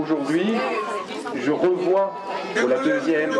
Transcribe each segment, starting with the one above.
aujourd'hui, je revois pour la deuxième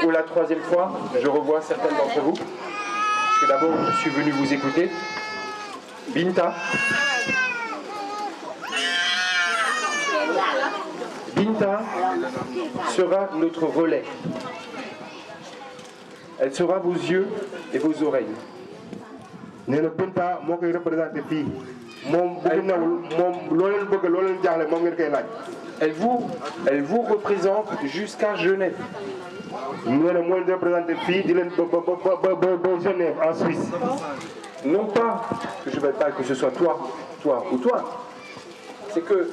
ou la troisième fois, je revois certaines d'entre vous. Parce que d'abord, je suis venu vous écouter. Binta. Binta sera notre relais. Elle sera vos yeux et vos oreilles. Binta moo koy représenté fii moom bu newul moom loo leen bëgg loo leen jaaxle moom ngeen koy laaj. Elle vous représente jusqu'à Genève. Moo leen représenté fii di leen ba Genève en Suisse. Non pas que je ne veux pas que ce soit toi ou toi. C'est que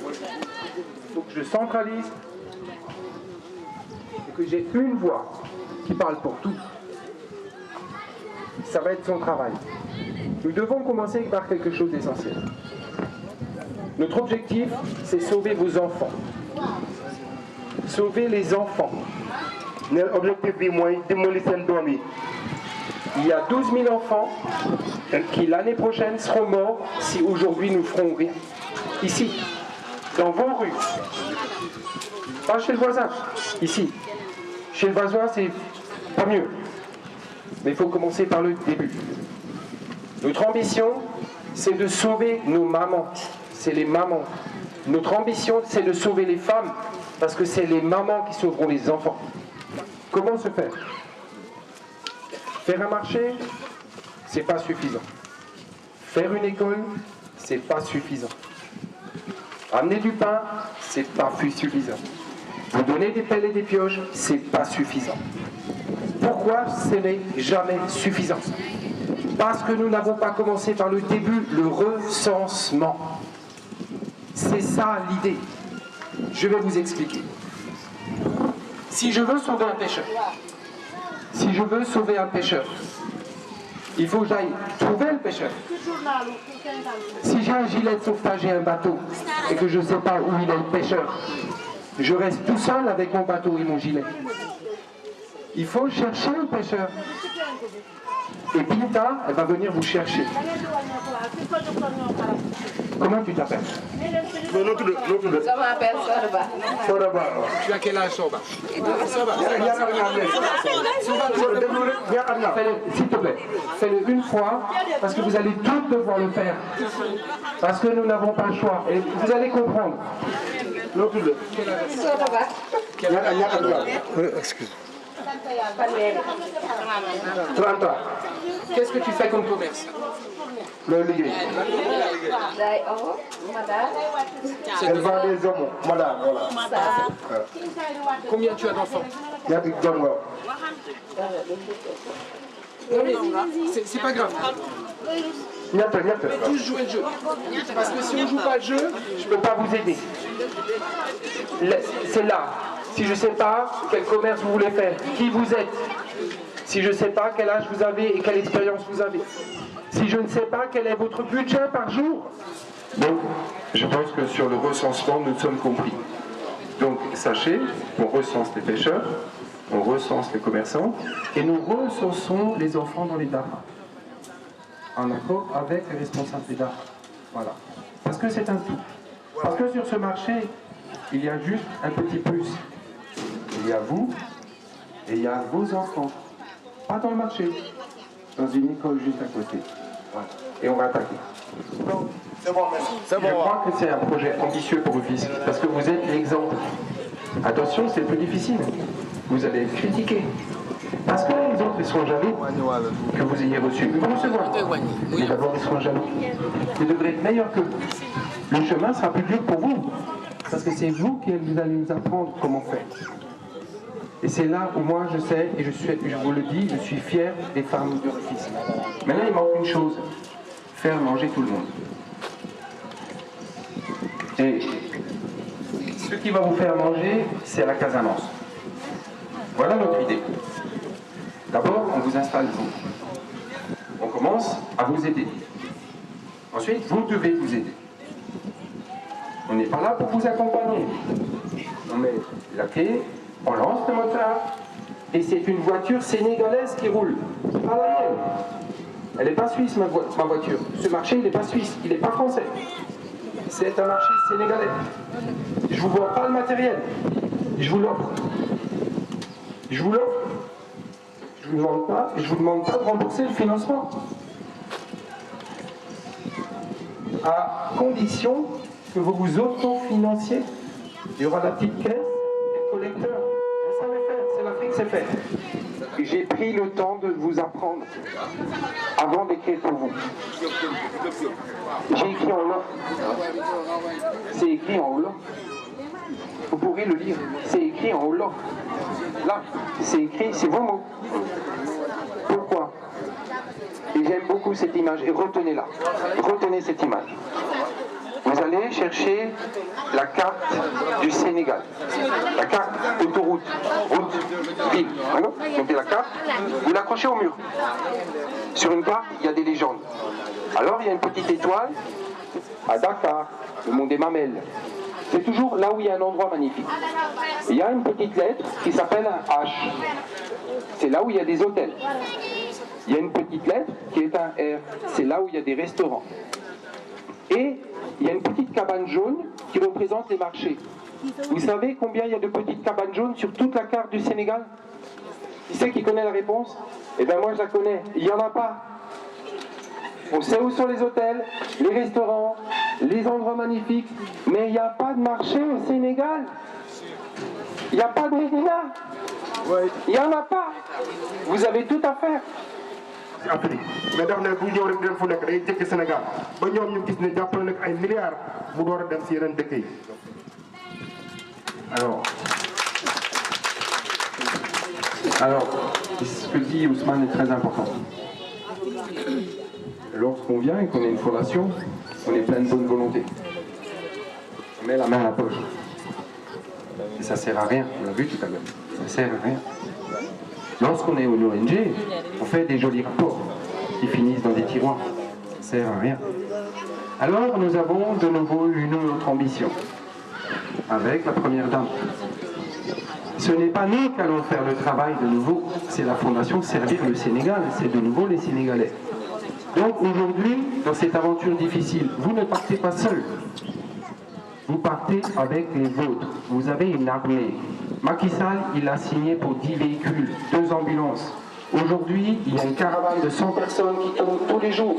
donc je centralise et que j'ai une voix qui parle pour tous. Ça va être son travail. Nous devons commencer par quelque chose d'essentiel. Notre objectif, c'est sauver vos enfants. Sauver les enfants. L'objectif est de il y a 12 000 enfants qui l'année prochaine seront morts si aujourd'hui nous ferons rien. Ici, dans vos rues. Pas chez le voisin, ici. Chez le voisin, c'est pas mieux. Mais il faut commencer par le début. Notre ambition, c'est de sauver nos mamans. C'est les mamans. Notre ambition, c'est de sauver les femmes, parce que c'est les mamans qui sauveront les enfants. Comment se faire? Faire un marché, c'est pas suffisant. Faire une école, c'est pas suffisant. Amener du pain, c'est pas suffisant. Vous donner des pelles et des pioches, c'est pas suffisant. Pourquoi ce n'est jamais suffisant? Parce que nous n'avons pas commencé par le début, le recensement. C'est ça l'idée. Je vais vous expliquer. Si je veux sauver un pêcheur, il faut que j'aille trouver le pêcheur. Si j'ai un gilet de sauvetage et un bateau, et que je ne sais pas où il est le pêcheur, je reste tout seul avec mon bateau et mon gilet. Il faut chercher le pêcheur. Et Binta, elle va venir vous chercher. Comment tu t'appelles? Ça m'appelle Sorba. Tu as quel âge, Sorba? S'il te plaît, fais-le une fois, parce que vous allez tous devoir le faire. Parce que nous n'avons pas le choix. Et vous allez comprendre. Excuse. 30 ans. Qu'est-ce que tu fais comme commerce? Le ligue. Elle vend des hommes, madame, voilà. Combien tu as d'enfants? Il y a des hommes. C'est pas grave. Tous jouer le jeu. Parce que si on ne joue pas le jeu, je ne peux pas vous aider. C'est là. Si je ne sais pas quel commerce vous voulez faire, qui vous êtes, si je ne sais pas quel âge vous avez et quelle expérience vous avez, si je ne sais pas quel est votre budget par jour. Donc, je pense que sur le recensement, nous sommes compris. Donc, sachez qu'on recense les pêcheurs, on recense les commerçants, et nous recensons les enfants dans les DARA, en accord avec les responsables des DARA. Voilà. Parce que c'est un tout. Parce que sur ce marché, il y a juste un petit plus. Il y a vous et il y a vos enfants. Pas dans le marché, dans une école juste à côté. Voilà. Et on va attaquer. Donc, je crois que c'est un projet ambitieux pour vous, parce que vous êtes l'exemple. Attention, c'est plus difficile. Vous allez être critiqué. Parce que les autres, ils seront jaloux que vous ayez reçu. Ils vont recevoir. Mais d'abord, ils seront jaloux. Vous devrez être meilleur que vous. Le chemin sera plus dur pour vous. Parce que c'est vous qui allez nous apprendre comment faire. Et c'est là où moi je sais, et je vous le dis, je suis fier des femmes de Rufisque. Maintenant il manque une chose, faire manger tout le monde. Et ce qui va vous faire manger, c'est la Casamance. Voilà notre idée. D'abord, on vous installe vous. On commence à vous aider. Ensuite, vous devez vous aider. On n'est pas là pour vous accompagner. On met la clé, on lance le moteur, et c'est une voiture sénégalaise qui roule. C'est pas la mienne. Elle n'est pas suisse, ma voiture. Ce marché, il n'est pas suisse, il n'est pas français. c'est un marché sénégalais. Je ne vous vends pas le matériel, je vous l'offre. Je vous l'offre. Je ne vous demande pas de rembourser le financement. À condition que vous vous autofinanciez. Il y aura la petite caisse et le collecteur. Vous savez faire, c'est l'Afrique, c'est fait. J'ai pris le temps de vous apprendre avant d'écrire pour vous. J'ai écrit en Wolof. C'est écrit en Wolof. Vous pourrez le lire. C'est écrit en Wolof. Là, c'est écrit, c'est vos mots. Pourquoi? Et j'aime beaucoup cette image. Et retenez-la. Retenez cette image. Vous allez chercher la carte du Sénégal. La carte autoroute, route, ville. D'accord? Donc la carte, vous l'accrochez au mur. Sur une carte, il y a des légendes. Alors il y a une petite étoile à Dakar, le mont des Mamelles. C'est toujours là où il y a un endroit magnifique. Il y a une petite lettre qui s'appelle un H. C'est là où il y a des hôtels. Il y a une petite lettre qui est un R. C'est là où il y a des restaurants. Et il y a une petite cabane jaune qui représente les marchés. Vous savez combien il y a de petites cabanes jaunes sur toute la carte du Sénégal? Qui c'est qui connaît la réponse? Eh bien moi je la connais. Il n'y en a pas. On sait où sont les hôtels, les restaurants, les endroits magnifiques, mais il n'y a pas de marché au Sénégal. Il n'y a pas de Médina. Il n'y en a pas. Vous avez tout à faire. Afrique mais daf ne bu ñëw rek dem fu nekk day jëkk Sénégal ba ñoom ñu gis ne jàppale nag ay milliards mu door a dem si yeneen dëkk yi. Alors, ce que dit Ousmane est très important. Lorsqu'on vient et qu'on a une fondation, on est plein de bonne volonté. On met la main à la poche. Et ça sert à rien, on l'a vu tout à l'heure. Ça sert à rien. Lorsqu'on est une ONG, on fait des jolis rapports qui finissent dans des tiroirs. Ça sert à rien. Alors nous avons de nouveau une autre ambition, avec la première dame. Ce n'est pas nous qui allons faire le travail de nouveau, c'est la Fondation Servir le Sénégal, c'est de nouveau les Sénégalais. Donc aujourd'hui, dans cette aventure difficile, vous ne partez pas seul. Vous partez avec les vôtres. Vous avez une armée. Macky Sall, il a signé pour 10 véhicules, 2 ambulances. Aujourd'hui, il y a une caravane de 100 personnes qui tournent tous les jours,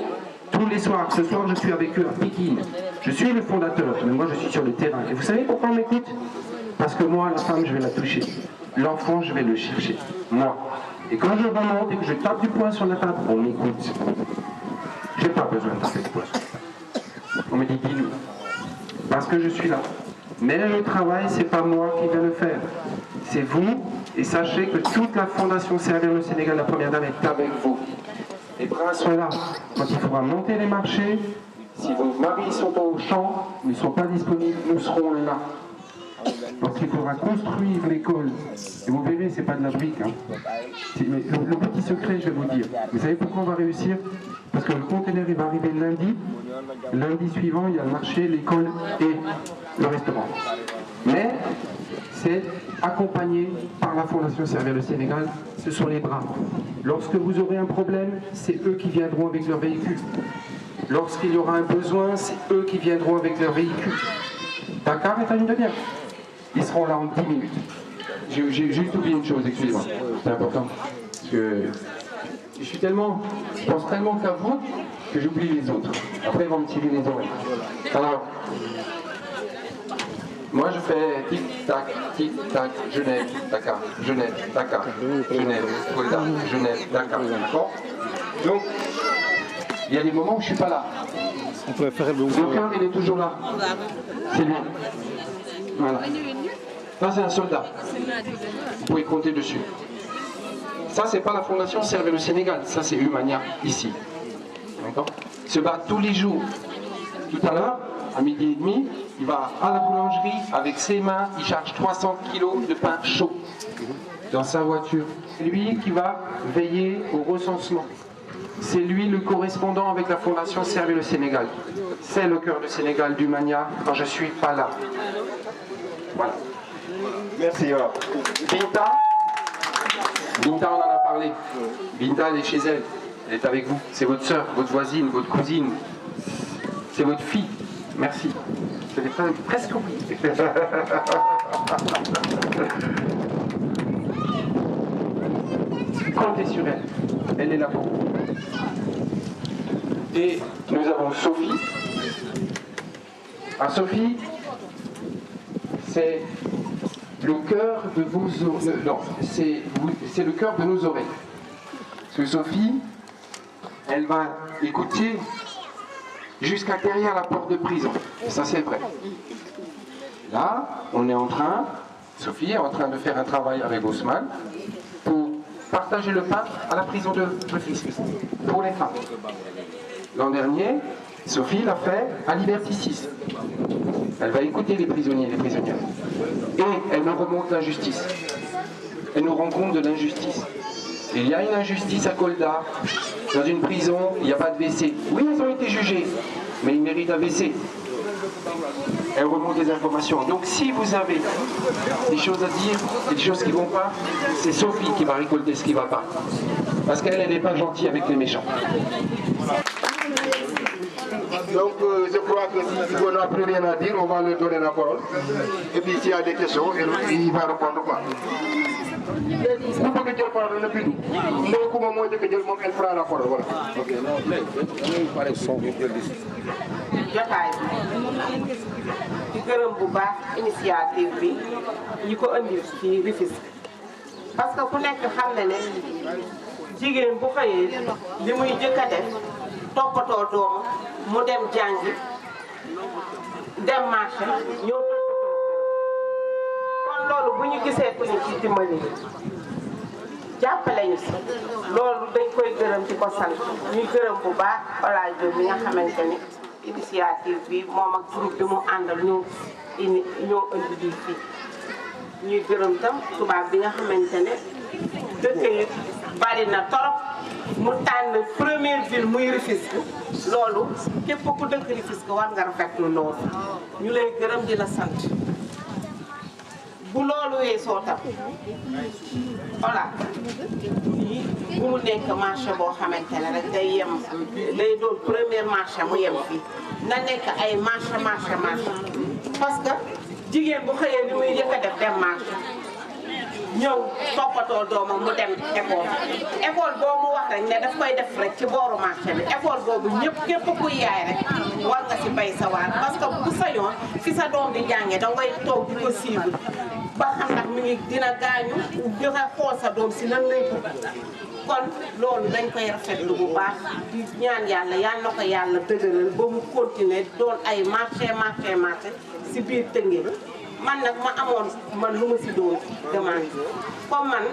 tous les soirs. Ce soir, je suis avec eux à Pékin. Je suis le fondateur, mais moi je suis sur le terrain. Et vous savez pourquoi on m'écoute? Parce que moi, la femme, je vais la toucher. L'enfant, je vais le chercher. Moi. Et quand je remonte et que je tape du poing sur la table, on m'écoute. J'ai pas besoin de taper du poing sur la table. On me dit, dis-nous. Parce que je suis là. Mais le travail, c'est pas moi qui vais le faire. C'est vous. Et sachez que toute la Fondation Servir le Sénégal, la première dame, est avec vous. Les bras sont là. Quand il faudra monter les marchés, si vos maris sont au champ, ils ne sont pas disponibles, nous serons là. Lorsqu'il faudra construire l'école, et vous verrez, c'est pas de la brique. Hein. Le petit secret, je vais vous dire. Vous savez pourquoi on va réussir? Parce que le conteneur, il va arriver lundi. Lundi suivant, il y a le marché, l'école et le restaurant. Mais c'est accompagné par la Fondation Servir le Sénégal. Ce sont les bras. Lorsque vous aurez un problème, c'est eux qui viendront avec leur véhicule. Lorsqu'il y aura un besoin, c'est eux qui viendront avec leur véhicule. Dakar est à une demi-heure. Ils seront là en 10 minutes. J'ai juste oublié une chose, excusez-moi. C'est important. Parce que je pense tellement qu'à vous que j'oublie les autres. Après, ils vont me tirer les oreilles. Alors, moi je fais tic-tac, Genève, Dakar, Genève, Dakar, Genève, Kolda, Genève, Dakar. D'accord? Donc, il y a des moments où je ne suis pas là. On pourrait faire le cœur, il est toujours là. C'est lui. Voilà. Ça, c'est un soldat. Vous pouvez compter dessus. Ça, c'est pas la Fondation Servir le Sénégal. Ça, c'est Humania, ici. D'accord? Il se bat tous les jours. Tout à l'heure, à 12h30, il va à la boulangerie avec ses mains, il charge 300 kilos de pain chaud dans sa voiture. C'est lui qui va veiller au recensement. C'est lui le correspondant avec la Fondation Servir le Sénégal. C'est le cœur du Sénégal, du Mania, quand je ne suis pas là. Voilà. Merci. Binta, on en a parlé. Binta, elle est chez elle. Elle est avec vous. C'est votre soeur, votre voisine, votre cousine. C'est votre fille. Merci. Je l'ai presque oublié. Comptez sur elle. Elle est là pour vous. Et nous avons Sophie. Ah, Sophie, c'est le cœur de vos oreilles. Non, c'est le cœur de nos oreilles. Parce que Sophie, elle va écouter jusqu'à derrière la porte de prison. Ça, c'est vrai. Là, on est en train, Sophie est en train de faire un travail avec Ousmane pour partager le pain à la prison de Rufisque pour les femmes. L'an dernier, Sophie l'a fait à Liberty 6. Elle va écouter les prisonniers et les prisonnières. Et elle nous remonte l'injustice. Elle nous rend compte de l'injustice. Il y a une injustice à Kolda. Dans une prison, il n'y a pas de WC. Oui, ils ont été jugés, mais ils méritent un WC. Elle remonte des informations. Donc si vous avez des choses à dire, des choses qui ne vont pas, c'est Sophie qui va récolter ce qui ne va pas. Parce qu'elle n'est pas gentille avec les méchants. Donc je crois que si on n'a plus rien à dire, on va leur donner la parole. Et puis s'il y a des questions, il va répondre quoi. Vous pouvez dire parole le plus. Mais comment moi je peux dire elle fera la parole. Voilà. Ok. jotaay bi di gërëm bu baax initiative bi ñi ko andi fii Rufisque parce que ku nekk xam na ne jigéen bu xëyee li muy jëkk a def toppatoo doom mu dem jàngi dem marché ñëw toppatoo kon loolu bu ñu gisee ku ñu ci dimbali jàppale ñu si loolu dañ koy gërëm di ko sant ñuy gërëm bu baax Falaye Diop bi nga xamante ni initiative bi moom ak groupe bi mu àndal ñoo indi lii fii ñuy gërëm tam tubaab bi nga xamante ne dëkk yi bari na torop mu tànn première ville muy Rufisque loolu képp ku dëkk Rufisque war nga rafetlu loolu ñu lay gërëm di la sant bu loolu weesoo tam voilà lii bu mu nekk marché boo xamante ne rek day yem day doon premier marché mu yem fii na nekk ay marché parce que jigéen bu xëyee li muy njëkk a def dem marché ñëw toppatoo doomam mu dem école boo mu wax rek ne daf koy def rek ci booru marché bi école boobu ñëpp képp kuy yaay rek war nga si bay sa waar parce que bu sañoon fi sa doom di jàngee da ngay toog di ko suivre ba xam ndax mi ngi dina gaañu joxe xool sa doom si nan lay dugg kon loolu dañ koy rafetlu bu baax di ñaan yàlla yal na ko yàlla dëgëral ba mu continuer doon ay marché si biir Tëngéej man nag ma amoon lu ma si doon demande comme man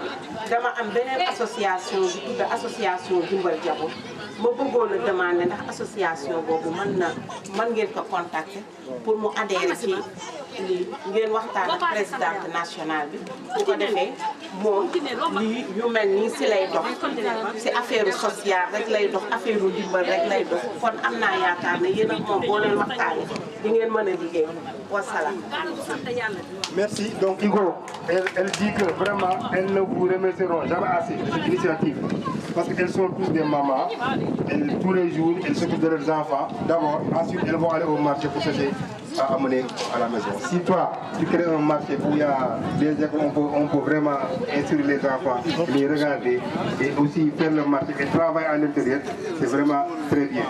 dama am beneen association bu tudd association Dimbal Jabo ma bëggoon a demandé ndax association boobu mën ngeen ko contacter pour mu adhérer ci lii ngeen waxtaan ak présidente nationale bi bu ko defee moom lii yu mel nii si lay dox si affaire sociale rek lay dox affaire dimbal rek lay dox kon am naa yaakaar ne yéen ak moom boo leen waxtaanee di ngeen mën a liggéey wasalaam. Merci. Donc Hugo, elle dit que vraiment elles ne vous remercieront jamais assez de cette initiative parce qu'elles sont tous des mamans. Tous les jours, elles s'occupent de leurs enfants. D'abord, ensuite elles vont aller au marché pour chercher à amener à la maison. Si toi, tu crées un marché où il y a des écoles, on peut vraiment instruire les enfants, les regarder et aussi faire le marché et travailler à l'intérieur, c'est vraiment très bien.